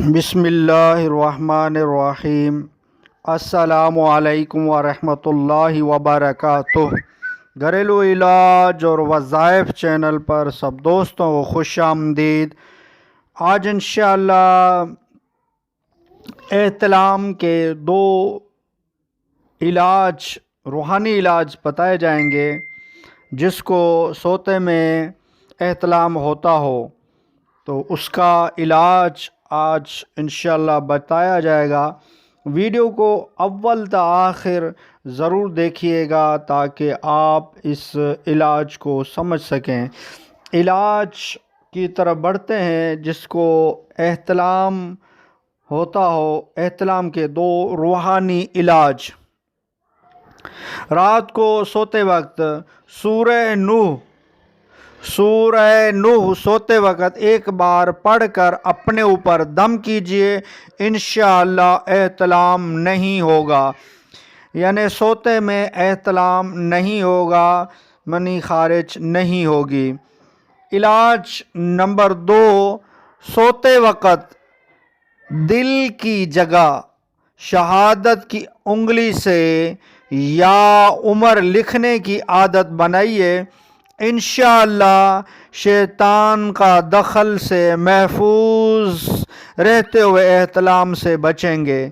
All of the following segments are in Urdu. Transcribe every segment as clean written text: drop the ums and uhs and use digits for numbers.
بسم اللہ الرحمن الرحیم۔ السلام علیکم ورحمۃ اللہ وبرکاتہ۔ گھریلو علاج اور وظائف چینل پر سب دوستوں کو خوش آمدید۔ آج انشاءاللہ احتلام کے دو علاج، روحانی علاج بتائے جائیں گے جس کو سوتے میں احتلام ہوتا ہو تو اس کا علاج آج انشاءاللہ بتایا جائے گا۔ ویڈیو کو اول تا آخر ضرور دیکھیے گا تاکہ آپ اس علاج کو سمجھ سکیں۔ علاج کی طرف بڑھتے ہیں جس کو احتلام ہوتا ہو۔ احتلام کے دو روحانی علاج۔ رات کو سوتے وقت سورہ نوح سوتے وقت ایک بار پڑھ کر اپنے اوپر دم کیجئے، انشاءاللہ احتلام نہیں ہوگا۔ یعنی سوتے میں احتلام نہیں ہوگا، منی خارج نہیں ہوگی۔ علاج نمبر 2، سوتے وقت دل کی جگہ شہادت کی انگلی سے یا عمر لکھنے کی عادت بنائیے، انشاءاللہ شیطان کا دخل سے محفوظ رہتے ہوئے احتلام سے بچیں گے۔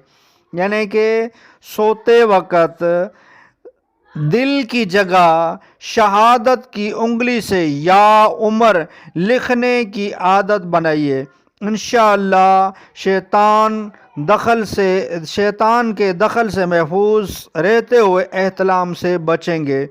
یعنی کہ سوتے وقت دل کی جگہ شہادت کی انگلی سے یا عمر لکھنے کی عادت بنائیے، انشاءاللہ شیطان کے دخل سے محفوظ رہتے ہوئے احتلام سے بچیں گے۔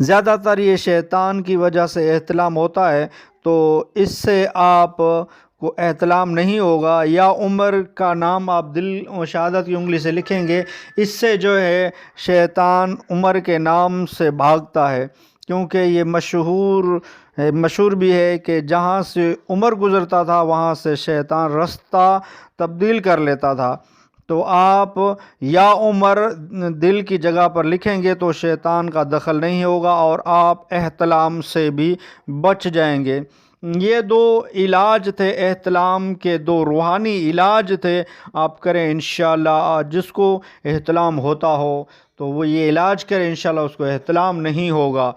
زیادہ تر یہ شیطان کی وجہ سے احتلام ہوتا ہے، تو اس سے آپ کو احتلام نہیں ہوگا۔ یا عمر کا نام آپ دل و شہادت کی انگلی سے لکھیں گے، اس سے جو ہے شیطان عمر کے نام سے بھاگتا ہے، کیونکہ یہ مشہور بھی ہے کہ جہاں سے عمر گزرتا تھا وہاں سے شیطان رستہ تبدیل کر لیتا تھا۔ تو آپ یا عمر دل کی جگہ پر لکھیں گے تو شیطان کا دخل نہیں ہوگا اور آپ احتلام سے بھی بچ جائیں گے۔ یہ دو علاج تھے، احتلام کے دو روحانی علاج تھے، آپ کریں انشاءاللہ۔ جس کو احتلام ہوتا ہو تو وہ یہ علاج کریں، انشاءاللہ اس کو احتلام نہیں ہوگا۔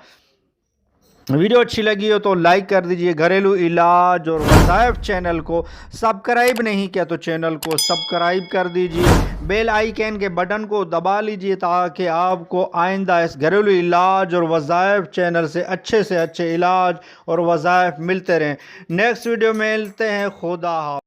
ویڈیو اچھی لگی ہو تو لائک کر دیجئے۔ گھریلو علاج اور وظائف چینل کو سبسکرائب نہیں کیا تو چینل کو سبسکرائب کر دیجئے، بیل آئیکن کے بٹن کو دبا لیجئے تاکہ آپ کو آئندہ اس گھریلو علاج اور وظائف چینل سے اچھے علاج اور وظائف ملتے رہیں۔ نیکسٹ ویڈیو میں ملتے ہیں۔ خدا حافظ۔